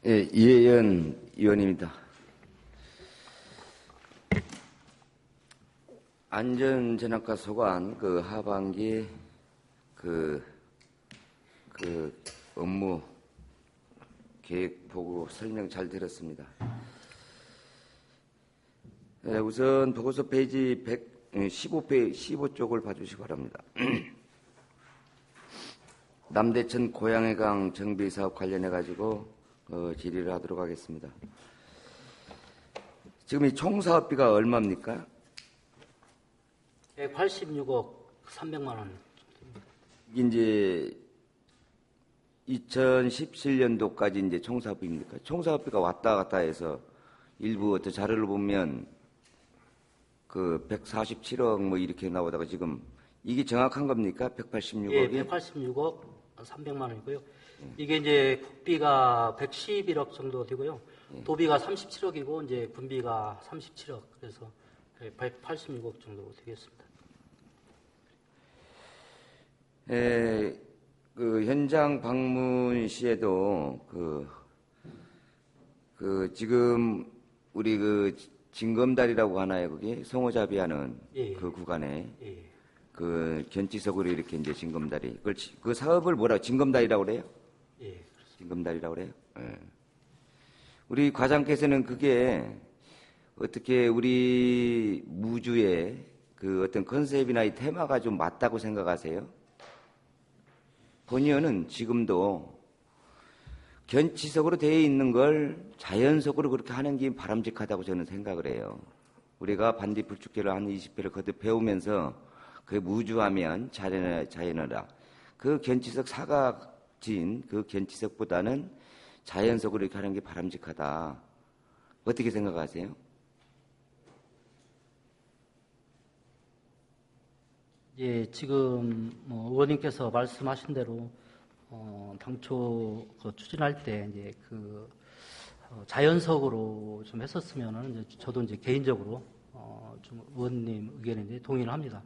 예, 이혜연 의원입니다. 안전전학과 소관 하반기 업무 계획 보고 설명 잘 들었습니다. 예, 우선 보고서 페이지 15쪽을 봐주시기 바랍니다. 남대천 고양해강 정비사업 관련해가지고 질의를 하도록 하겠습니다. 지금 이 총 사업비가 얼마입니까? 186억 300만 원. 이제 2017년도까지 이제 총 사업비입니까? 총 사업비가 왔다 갔다 해서 일부 어떤 자료를 보면 147억 뭐 이렇게 나오다가 지금 이게 정확한 겁니까? 186억이? 예, 186억 300만 원이고요. 이게 이제 국비가 111억 정도 되고요. 도비가 37억이고 이제 군비가 37억. 그래서 186억 정도 되겠습니다. 현장 방문 시에도 지금 우리 징검다리라고 하나요? 거기 송호잡이하는 예. 그 구간에 예. 견지석으로 이렇게 이제 징검다리 그 사업을 뭐라고 징검다리라고 그래요? 예, 그렇습니다. 징검다리라고 그래요? 예. 우리 과장께서는 그게 어떻게 우리 무주의 어떤 컨셉이나 이 테마가 좀 맞다고 생각하세요? 본 의원은 지금도 견치석으로 되어 있는 걸 자연석으로 그렇게 하는 게 바람직하다고 저는 생각을 해요. 우리가 반딧불축제를 한 20회를 거듭 배우면서 그 무주하면 자연어라. 그 견치석 사각진 그 견치석보다는 자연석으로 이렇게 하는 게 바람직하다. 어떻게 생각하세요? 예, 지금 의원님께서 말씀하신 대로 당초 추진할 때 이제 자연석으로 좀 했었으면은 이제 저도 이제 개인적으로 좀 의원님 의견에 이제 동의를 합니다.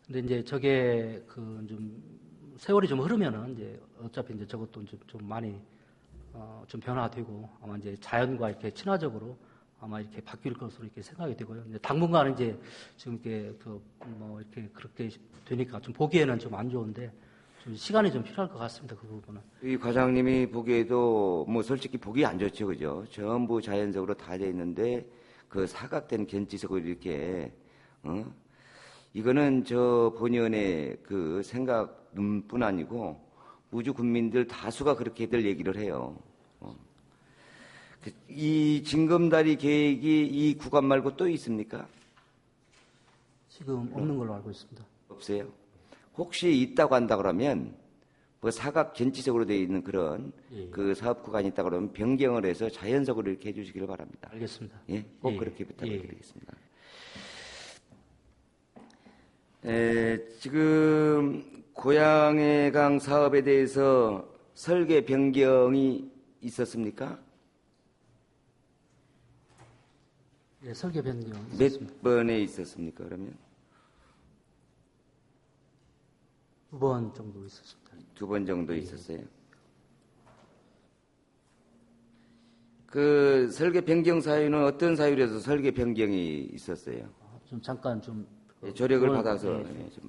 근데 이제 저게 좀 세월이 좀 흐르면은 이제 어차피 이제 저것도 좀 많이 좀 변화되고 아마 이제 자연과 이렇게 친화적으로 아마 이렇게 바뀔 것으로 이렇게 생각이 되고요. 이제 당분간은 이제 지금 이렇게 이렇게 그렇게 되니까 좀 보기에는 좀 안 좋은데 좀 시간이 좀 필요할 것 같습니다. 그 부분은. 이 과장님이 보기에도 솔직히 보기 안 좋죠, 그죠? 전부 자연석으로 다 돼 있는데 그 사각된 견지석으로 이렇게 이거는 저 본의원의 그 생각뿐 아니고 우주 국민들 다수가 그렇게들 얘기를 해요. 이 징검다리 계획이 이 구간 말고 또 있습니까? 지금 없는 걸로 알고 있습니다. 없어요. 혹시 있다고 한다 그러면 사각 견지석으로 되어 있는 그런 예. 그 사업 구간이 있다 그러면 변경을 해서 자연석으로 이렇게 해주시기를 바랍니다. 알겠습니다. 예, 꼭 예. 그렇게 부탁을 예. 드리겠습니다. 지금 고양해강 사업에 대해서 설계 변경이 있었습니까? 예, 설계 변경 몇 번에 있었습니까? 그러면 2번 정도 있었습니다. 2번 정도 있었어요. 그 설계 변경 사유는 어떤 사유에서 설계 변경이 있었어요? 좀 잠깐 좀 조력을 받아서 좀.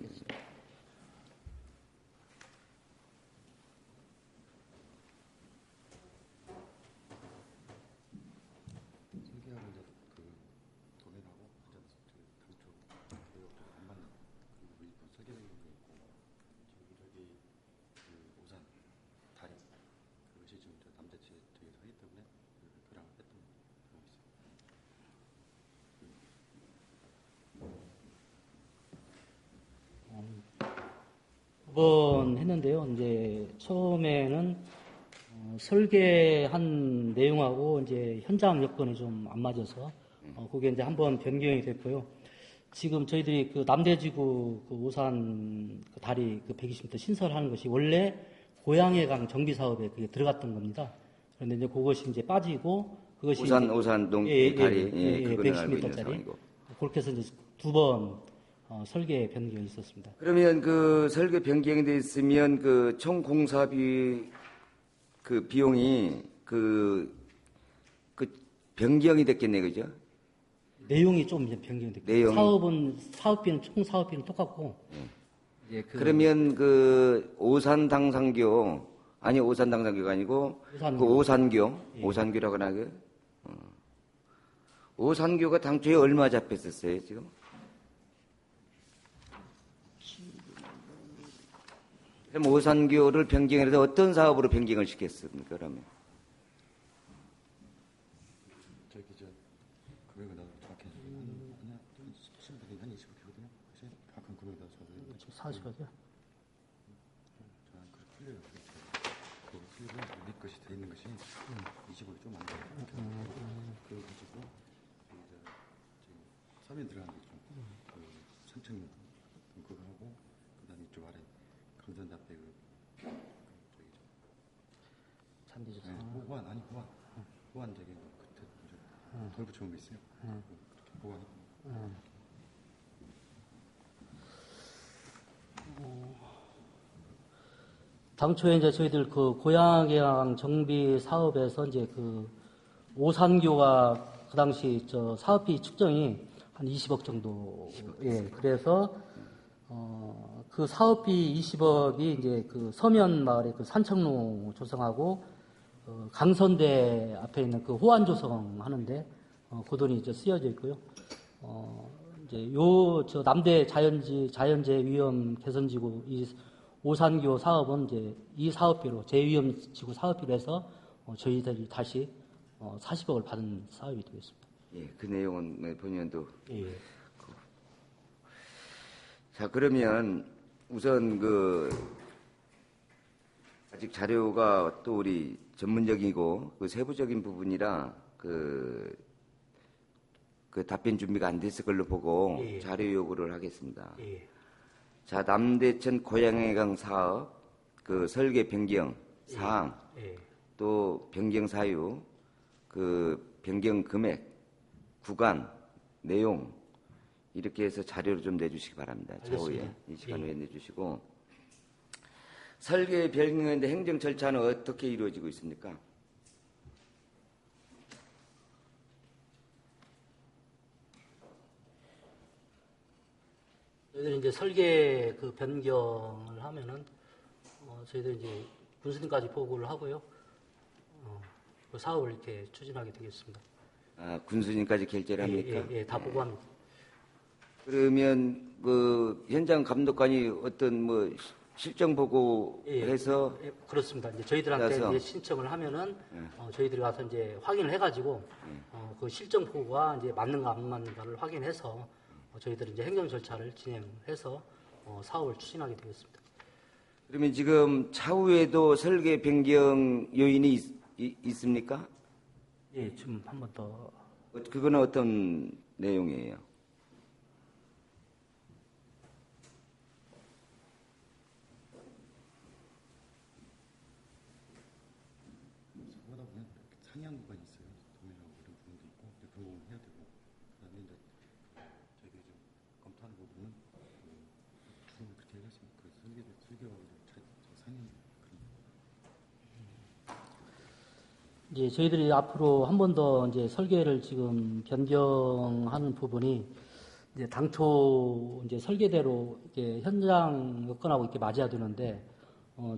번 했는데요. 이제 처음에는 설계한 내용하고 이제 현장 여건이 좀 안 맞아서 그게 이제 한번 변경이 됐고요. 지금 저희들이 남대지구 오산 다리 120m 신설하는 것이 원래 고양해강 정비 사업에 그게 들어갔던 겁니다. 그런데 이제 그것이 이제 빠지고 그것이 오산동 다리 그거는 알고 있는 120m짜리 상황이고. 그렇게 해서 이제 2번 설계 변경이 있었습니다. 그러면 그 설계 변경이 돼 있으면 총 공사비 비용이 그 변경이 됐겠네, 그죠? 내용이 좀 이제 변경이 됐고 내용이. 사업비는 총 사업비는 똑같고 예, 그러면 그 오산당상교 아니 오산당상교가 아니고 오산교. 그 오산교 예. 오산교라고 하나요? 오산교가 당초에 얼마 잡혔었어요 지금? 그럼 오산교를 변경해서 어떤 사업으로 변경을 시켰습니까 그러면? 저기 금액은 나도 정확히 한 20억이거든요. 혹시 정확한 금액 나도 저도 지금 40억이요? 저는 그 틀려요. 그 슬립은 우리 것이 돼 있는 것이 20억이 좀 안 돼요. 그거 가지고 이제 지금 서면 들어가는 게좀그 3층 그거 하고 그다음에 이쪽 아래 감전 앞에 저기 잔디죠. 네, 호환 아니 호환 저기 그때 이제 돌 붙여놓은 게 있어요. 그렇게 호환. 당초에 이제 저희들 그 고양해양 정비 사업에서 이제 그 오산교가 그 당시 저 사업비 측정이 한 20억 정도. 예, 그래서 그 사업비 20억이 이제 그 서면 마을의 그 산청로 조성하고 강선대 앞에 있는 그 호안 조성하는데 그 돈이 이제 쓰여져 있고요. 이제 저 남대 자연재해 위험 개선지구 이 오산교 사업은 이제 이 사업비로 재위험지구 사업비로 해서 저희들이 다시 40억을 받은 사업이 되겠습니다. 예, 그 내용은 본연도. 예. 자 그러면 우선 아직 자료가 또 우리 전문적이고 그 세부적인 부분이라 그 답변 준비가 안 됐을 걸로 보고 예. 자료 요구를 하겠습니다. 예. 자, 남대천 고양해강 사업 그 설계 변경 사항 예. 또 변경 사유 그 변경 금액 구간 내용 이렇게 해서 자료를 좀 내주시기 바랍니다. 알겠습니다. 차후에 이 시간 예. 후에 내주시고 설계 변경인데 행정 절차는 어떻게 이루어지고 있습니까? 저희들이 이제 설계 그 변경을 하면은 저희들 이제 군수님까지 보고를 하고요. 그 사업을 이렇게 추진하게 되겠습니다. 아, 군수님까지 결재를 합니까? 예, 다 보고합니다. 그러면 그 현장 감독관이 어떤 뭐 실정 보고해서 예, 그렇습니다. 이제 저희들한테 그래서? 이제 신청을 하면은 저희들이 가서 이제 확인을 해가지고 그 실정 보고가 이제 맞는가 안 맞는가를 확인해서 저희들이 이제 행정 절차를 진행해서 사업을 추진하게 되겠습니다. 그러면 지금 차후에도 설계 변경 요인이 있습니까? 예, 지금 한 번 더. 그거는 어떤 내용이에요? 그러다 보면 상향 구간이 있어요. 도면하고 이런 부분도 있고 이제 그런 부분 해야 되고 그다음에 이제 저희들이 좀 검토하는 부분은 주로 그렇게 해가지고 그 설계하고 상향 그런. 이제 저희들이 앞으로 한 번 더 이제 설계를 지금 변경하는 부분이 이제 당초 이제 설계대로 이렇게 현장 여건하고 이렇게 맞아야 되는데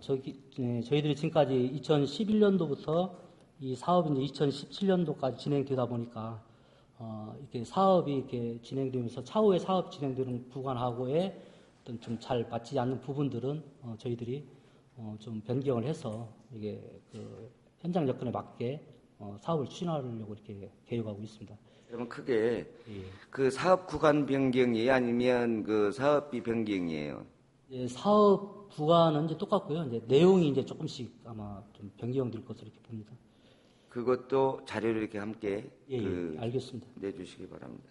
저희들이 지금까지 2011년도부터 이 사업이 이제 2017년도까지 진행되다 보니까 이렇게 사업이 이렇게 진행되면서 차후에 사업 진행되는 구간하고의 어떤 좀 잘 맞지 않는 부분들은 저희들이 좀 변경을 해서 이게 그 현장 여건에 맞게 사업을 추진하려고 이렇게 계획하고 있습니다. 그러면 크게 예. 그 사업 구간 변경이에요? 아니면 그 사업비 변경이에요? 예, 사업 구간은 이제 똑같고요. 이제 내용이 이제 조금씩 아마 좀 변경될 것으로 이렇게 봅니다. 그것도 자료를 이렇게 함께 예, 알겠습니다. 내주시기 바랍니다.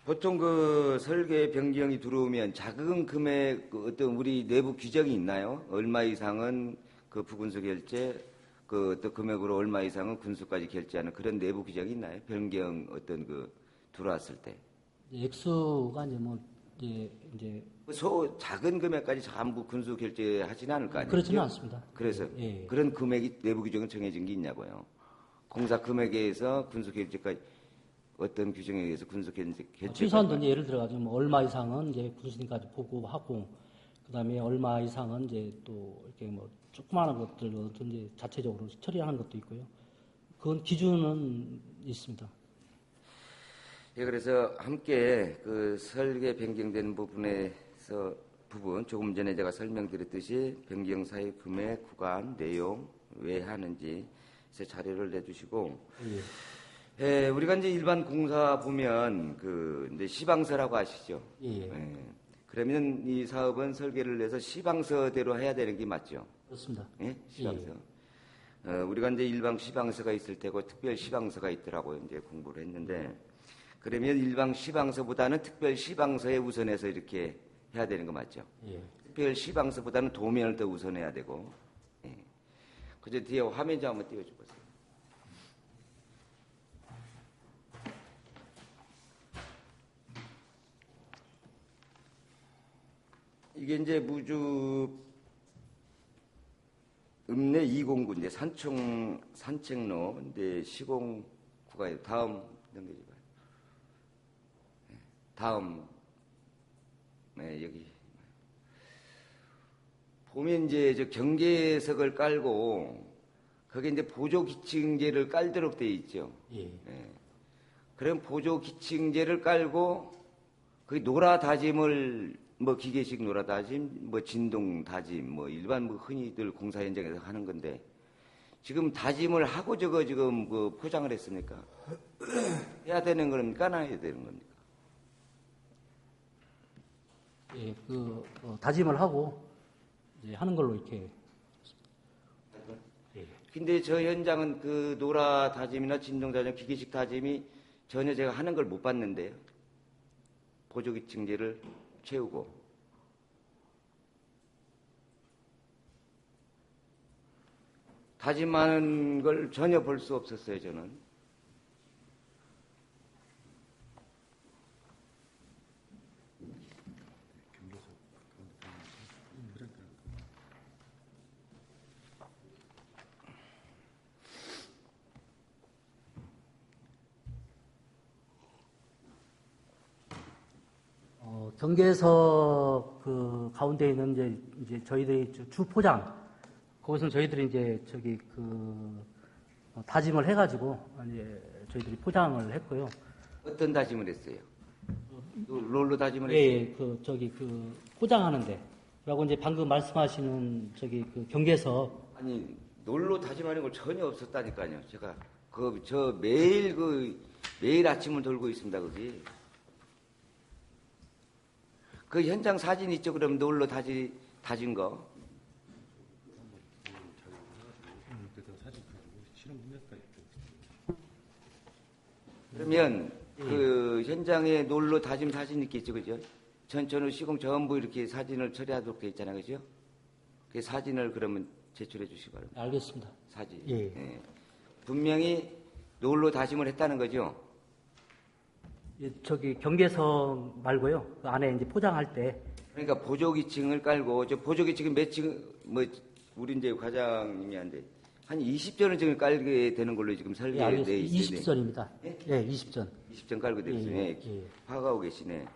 보통 그 설계 변경이 들어오면 자금 금액 그 어떤 우리 내부 규정이 있나요? 얼마 이상은 그 부군수 결제 그 어떤 금액으로 얼마 이상은 군수까지 결제하는 그런 내부 규정이 있나요? 변경 어떤 그 들어왔을 때. 액수가 이제 뭐 이제 작은 금액까지 전부 군수 결제하지는 않을 거 아니에요? 그렇지는 않습니다. 그래서 예. 그런 금액이 내부 규정은 정해진 게 있냐고요. 공사 금액에 의해서 군수 결제까지 어떤 규정에 의해서 군수 결제 최소한도 이제 예를 들어가지고 뭐 얼마 이상은 이제 군수님까지 보고하고 그다음에 얼마 이상은 이제 또 이렇게 뭐 조그마한 것들 이제 자체적으로 처리하는 것도 있고요. 그건 기준은 있습니다. 예, 그래서 함께 그 설계 변경된 부분 조금 전에 제가 설명드렸듯이 변경 사유 금액, 구간, 내용 왜 하는지 자료를 내주시고 예, 우리가 이제 일반 공사 보면 그 이제 시방서라고 아시죠? 예. 예. 그러면 이 사업은 설계를 내서 시방서대로 해야 되는 게 맞죠? 그렇습니다. 예? 시방서. 우리가 이제 일반 시방서가 있을 테고 특별 시방서가 있더라고요. 이제 공부를 했는데 그러면 일반 시방서보다는 특별 시방서에 우선해서 이렇게 해야 되는 거 맞죠? 예. 특별 시방서보다는 도면을 더 우선해야 되고. 예. 그저 뒤에 화면 좀 한번 띄워줘 보세요. 이게 이제 무주 읍내 209 이제 산책로 이제 시공 구간에 다음 넘겨줘 봐요. 다음 여기 보면 이제 저 경계석을 깔고 거기에 이제 보조 기층재를 깔도록 돼 있죠. 예. 그럼 보조 기층재를 깔고 그 노라 다짐을 뭐 기계식 노라 다짐, 뭐 진동 다짐, 뭐 일반 뭐 흔히들 공사 현장에서 하는 건데 지금 다짐을 하고 저거 지금 그 포장을 했습니까? 해야 되는 겁니까? 안 해야 되는 겁니까? 예, 다짐을 하고 이제 하는 걸로 이렇게. 예. 근데 저 현장은 그 노라 다짐이나 진동 다짐, 기계식 다짐이 전혀 제가 하는 걸 못 봤는데요. 보조기 층재를 채우고. 다짐하는 걸 전혀 볼 수 없었어요, 저는. 경계석 그 가운데 있는 이제 저희들이 주 포장 거기서는 저희들이 이제 다짐을 해가지고 이제 저희들이 포장을 했고요. 어떤 다짐을 했어요? 롤로 다짐을 예, 했어요? 포장하는데라고 이제 방금 말씀하시는 경계석. 아니 놀로 다짐하는 거 전혀 없었다니까요. 제가 저 매일 매일 아침을 돌고 있습니다. 거기. 그 현장 사진 있죠? 그럼 놀로 다진 거. 그러면 그 현장에 놀로 다짐 사진 있겠죠, 그죠? 전천후 시공 전부 이렇게 사진을 처리하도록 돼 있잖아요, 그죠? 그 사진을 그러면 제출해 주시기 바랍니다. 알겠습니다. 사진. 예. 예. 분명히 놀로 다짐을 했다는 거죠. 예, 경계석 말고요. 그 안에 이제 포장할 때. 그러니까 보조기층을 깔고 저 보조기층은 몇 층, 뭐 우리 이제 과장님이 한데 한 20전을 지금 깔게 되는 걸로 지금 설계돼 예, 있어요. 20전입니다. 예? 예, 20전. 20전 깔고 되어 있어요. 예, 예. 파악하고 계시네.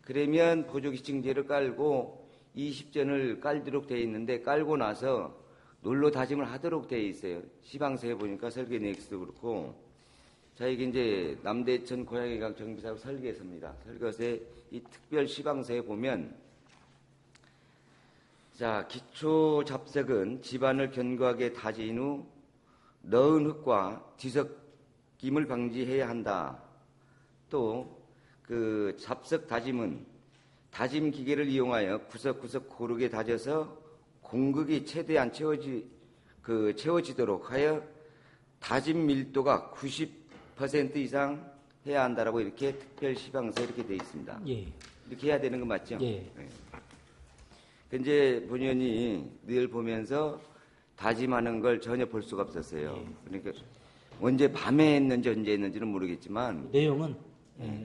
그러면 보조기층제를 깔고 20전을 깔도록 되어 있는데 깔고 나서 놀로 다짐을 하도록 되어 있어요. 시방서에 보니까 설계 넥스도 그렇고 자, 이게 이제 남대천 고양이강 정비사업 설계서입니다. 설계서에 이 특별 시방서에 보면 자, 기초 잡석은 집안을 견고하게 다진 후 넣은 흙과 뒤섞임을 방지해야 한다. 또 그 잡석 다짐은 다짐 기계를 이용하여 구석구석 고르게 다져서 공극이 최대한 채워지도록 하여 다짐 밀도가 90% 이상 해야 한다라고 이렇게 특별 시방서 이렇게 되어 있습니다. 예. 이렇게 해야 되는 거 맞죠? 예. 현재 본연이 늘 보면서 다짐하는 걸 전혀 볼 수가 없었어요. 예. 그러니까 언제 밤에 했는지 언제 했는지는 모르겠지만 내용은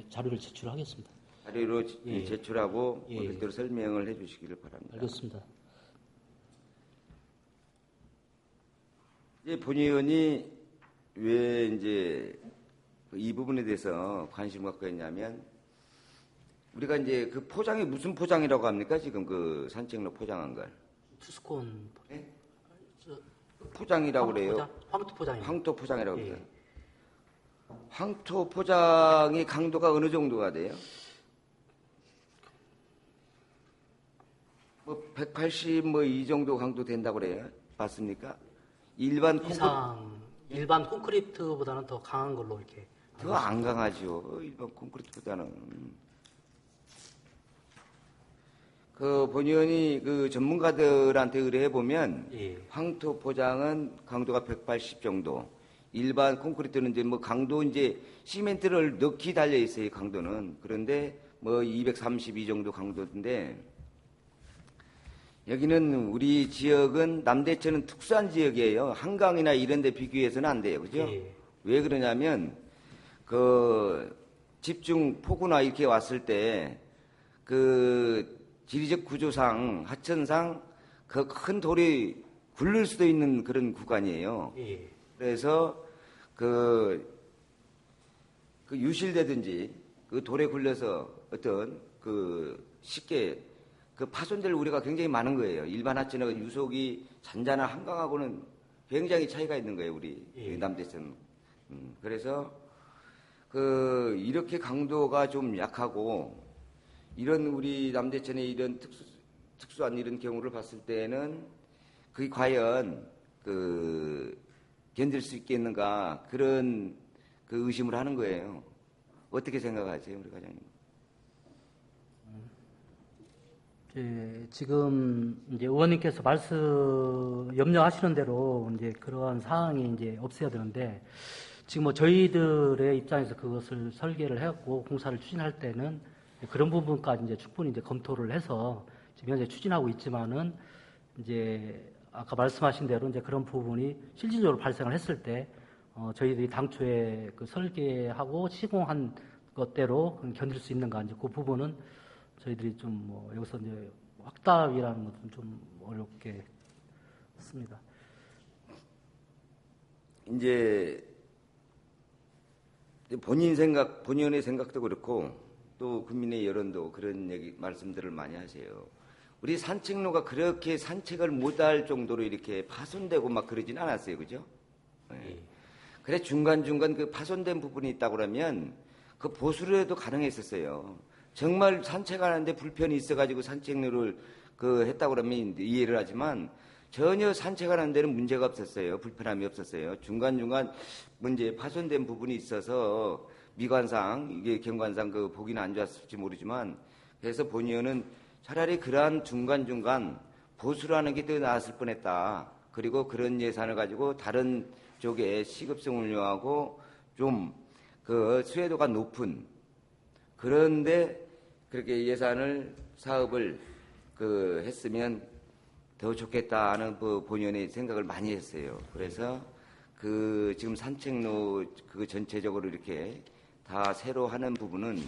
자료를 제출하겠습니다. 자료로 예. 제출하고 예. 그대로 설명을 해주시기를 바랍니다. 알겠습니다. 이제 본 의원이 왜 이제 이 부분에 대해서 관심을 갖고 있냐면 우리가 이제 그 포장이 무슨 포장이라고 합니까? 지금 그 산책로 포장한 걸 투스콘 네? 저, 포장이라고 그래요. 황토 포장. 황토 포장이라고 예. 그래요. 황토 포장의 강도가 어느 정도가 돼요? 뭐 180 뭐 이 정도 강도 된다고 그래요. 맞습니까? 일반 콘크리트보다는 더 강한 걸로 이렇게. 더 안 강하죠. 일반 콘크리트보다는. 그 본의원이 그 전문가들한테 의뢰해 보면 예. 황토 포장은 강도가 180 정도. 일반 콘크리트는 이제 뭐 강도 이제 시멘트를 넣기 달려 있어요. 강도는. 그런데 뭐 232 정도 강도인데 여기는 우리 지역은 남대천은 특수한 지역이에요. 한강이나 이런 데 비교해서는 안 돼요. 그죠? 예. 왜 그러냐면 그 집중 폭우나 이렇게 왔을 때 그 지리적 구조상 하천상 그 큰 돌이 굴릴 수도 있는 그런 구간이에요. 예. 그래서 그 유실되든지 그 돌에 굴려서 어떤 그 쉽게 그 파손될 우려가 굉장히 많은 거예요. 일반 하천하고 유속이 잔잔한 한강하고는 굉장히 차이가 있는 거예요. 우리 예. 남대천. 그래서 그 이렇게 강도가 좀 약하고 이런 우리 남대천의 이런 특수한 이런 경우를 봤을 때는 그게 과연 그 견딜 수 있겠는가 그런 그 의심을 하는 거예요. 어떻게 생각하세요, 우리 과장님? 예, 지금 이제 의원님께서 염려하시는 대로 이제 그러한 사항이 이제 없어야 되는데 지금 뭐 저희들의 입장에서 그것을 설계를 해갖고 공사를 추진할 때는 그런 부분까지 이제 충분히 이제 검토를 해서 지금 현재 추진하고 있지만은 이제 아까 말씀하신 대로 이제 그런 부분이 실질적으로 발생을 했을 때 저희들이 당초에 그 설계하고 시공한 것대로 견딜 수 있는가 이제 그 부분은 저희들이 좀 뭐 여기서 이제 확답이라는 것은 좀 어렵게 습니다. 이제 본인의 생각도 그렇고 또 국민의 여론도 그런 말씀들을 많이 하세요. 우리 산책로가 그렇게 산책을 못할 정도로 이렇게 파손되고 막 그러진 않았어요, 그죠? 네. 그래 중간중간 그 파손된 부분이 있다고 그러면 그 보수를 해도 가능했었어요. 정말 산책하는데 불편이 있어가지고 산책로를 했다고 그러면 이해를 하지만 전혀 산책하는 데는 문제가 없었어요. 불편함이 없었어요. 중간중간 문제 파손된 부분이 있어서 미관상 이게 경관상 그 보기는 안 좋았을지 모르지만 그래서 본의원은 차라리 그러한 중간중간 보수를 하는 게 더 나았을 뻔했다. 그리고 그런 예산을 가지고 다른 쪽에 시급성을 요하고 좀 그 수혜도가 높은 그런데 그렇게 사업을 했으면 더 좋겠다는 본의원의 생각을 많이 했어요. 그래서 지금 산책로 전체적으로 이렇게 다 새로 하는 부분은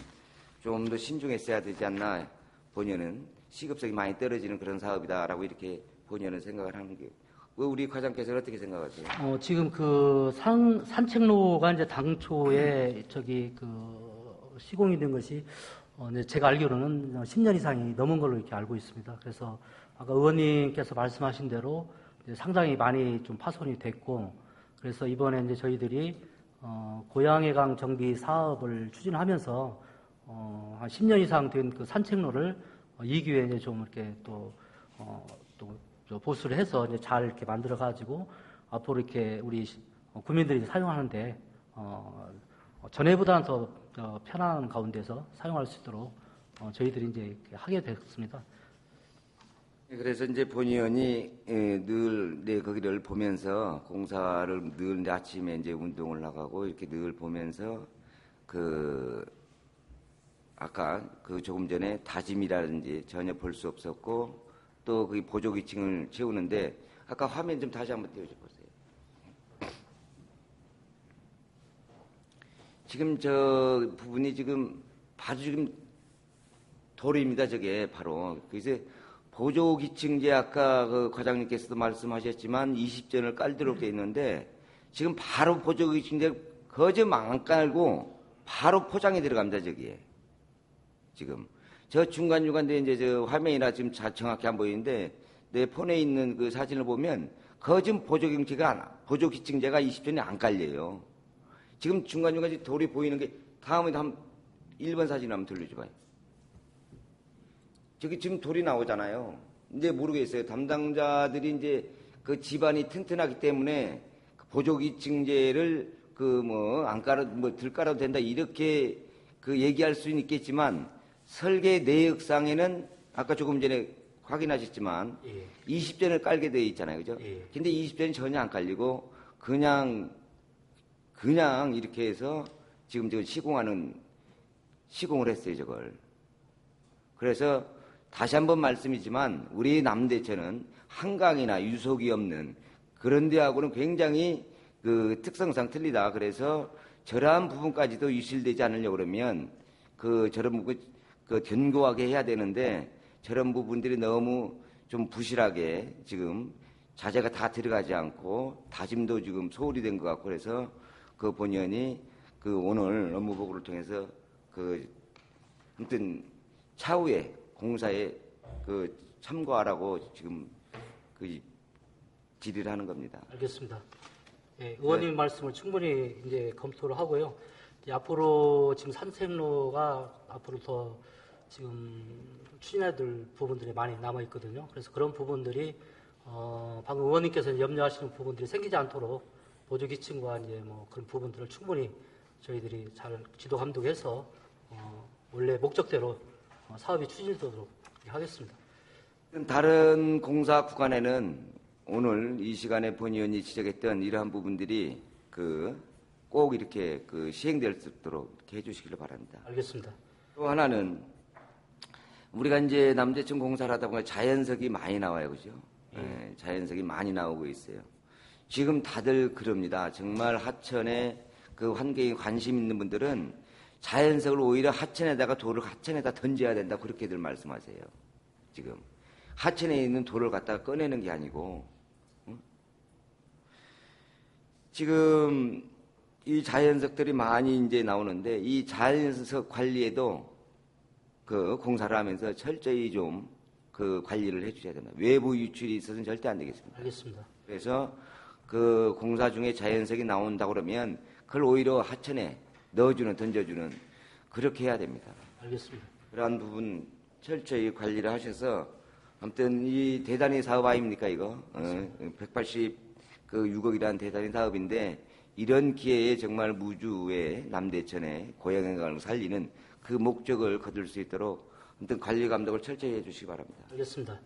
좀 더 신중했어야 되지 않나 본의원은 시급성이 많이 떨어지는 그런 사업이다라고 이렇게 본의원은 생각을 하는 게 우리 과장께서는 어떻게 생각하세요? 지금 산책로가 이제 당초에 시공이 된 것이 제가 알기로는 10년 이상이 넘은 걸로 이렇게 알고 있습니다. 그래서 아까 의원님께서 말씀하신 대로 상당히 많이 좀 파손이 됐고, 그래서 이번에 이제 저희들이 고양해강 정비 사업을 추진하면서 한 10년 이상 된 그 산책로를 이 기회에 이제 좀 이렇게 또 보수를 해서 이제 잘 이렇게 만들어 가지고 앞으로 이렇게 우리 국민들이 사용하는데 전에보다는 더 편안한 가운데서 사용할 수 있도록 저희들이 이제 이렇게 하게 됐습니다. 그래서 이제 본의원이 늘 거기를 보면서 공사를 늘 이제 아침에 이제 운동을 나가고 이렇게 늘 보면서 아까 조금 전에 다짐이라든지 전혀 볼 수 없었고 또 그 보조 기층을 채우는데 아까 화면 좀 다시 한번 띄워줘 보세요. 지금 저 부분이 지금 아주 지금 돌입니다. 저게 바로. 그래서 보조기층제 아까 그 과장님께서도 말씀하셨지만 20전을 깔도록 돼 있는데 지금 바로 보조기층제 거저만 안 깔고 바로 포장이 들어갑니다. 저기에. 지금. 저 중간중간 이제 저 화면이나 지금 정확히 안 보이는데 내 폰에 있는 그 사진을 보면 거진 보조기층제가 20전이 안 깔려요. 지금 중간중간 돌이 보이는 게 다음에 한 1번 사진 한번 돌려줘봐요. 저기 지금 돌이 나오잖아요. 이제 모르겠어요. 담당자들이 이제 그 집안이 튼튼하기 때문에 보조기층제를 그 뭐 안 깔아 덜 깔아도 된다 이렇게 그 얘기할 수는 있겠지만 설계 내역상에는 아까 조금 전에 확인하셨지만 20전을 깔게 되어 있잖아요. 그죠? 근데 20전이 전혀 안 깔리고 그냥 이렇게 해서 지금 저 시공을 했어요, 저걸. 그래서 다시 한번 말씀이지만 우리 남대천은 한강이나 유속이 없는 그런 데하고는 굉장히 그 특성상 틀리다. 그래서 저러한 부분까지도 유실되지 않으려고 그러면 저런 부분 견고하게 해야 되는데 저런 부분들이 너무 좀 부실하게 지금 자재가 다 들어가지 않고 다짐도 지금 소홀히 된 것 같고 그래서 그 본의원이 오늘 업무 보고를 통해서 아무튼 차후에 공사에 참고하라고 지금 질의를 하는 겁니다. 알겠습니다. 예, 의원님 말씀을 충분히 이제 검토를 하고요. 이제 앞으로 지금 산책로가 앞으로 더 지금 추진해야 될 부분들이 많이 남아 있거든요. 그래서 그런 부분들이 방금 의원님께서 염려하시는 부분들이 생기지 않도록 보조기층과 이제 뭐 그런 부분들을 충분히 저희들이 잘 지도 감독해서 원래 목적대로 사업이 추진되도록 하겠습니다. 다른 공사 구간에는 오늘 이 시간에 본의원이 지적했던 이러한 부분들이 꼭 이렇게 시행될 수 있도록 이렇게 해주시기를 바랍니다. 알겠습니다. 또 하나는 우리가 이제 남대천 공사를 하다 보니까 자연석이 많이 나와요, 그죠? 네, 자연석이 많이 나오고 있어요. 지금 다들 그럽니다. 정말 하천에 그 환경에 관심 있는 분들은 자연석을 오히려 돌을 하천에다 던져야 된다 그렇게들 말씀하세요. 지금 하천에 있는 돌을 갖다가 꺼내는 게 아니고 지금 이 자연석들이 많이 이제 나오는데 이 자연석 관리에도 공사를 하면서 철저히 좀 관리를 해주셔야 됩니다. 외부 유출이 있어서는 절대 안 되겠습니다. 알겠습니다. 그래서 공사 중에 자연석이 나온다 그러면 그걸 오히려 하천에 던져주는 그렇게 해야 됩니다. 알겠습니다. 그러한 부분 철저히 관리를 하셔서 아무튼 이 대단히 사업 아닙니까 이거 186억이라는 대단히 사업인데 이런 기회에 정말 무주의 남대천의 고향행강을 살리는 그 목적을 거둘 수 있도록 아무튼 관리 감독을 철저히 해주시기 바랍니다. 알겠습니다.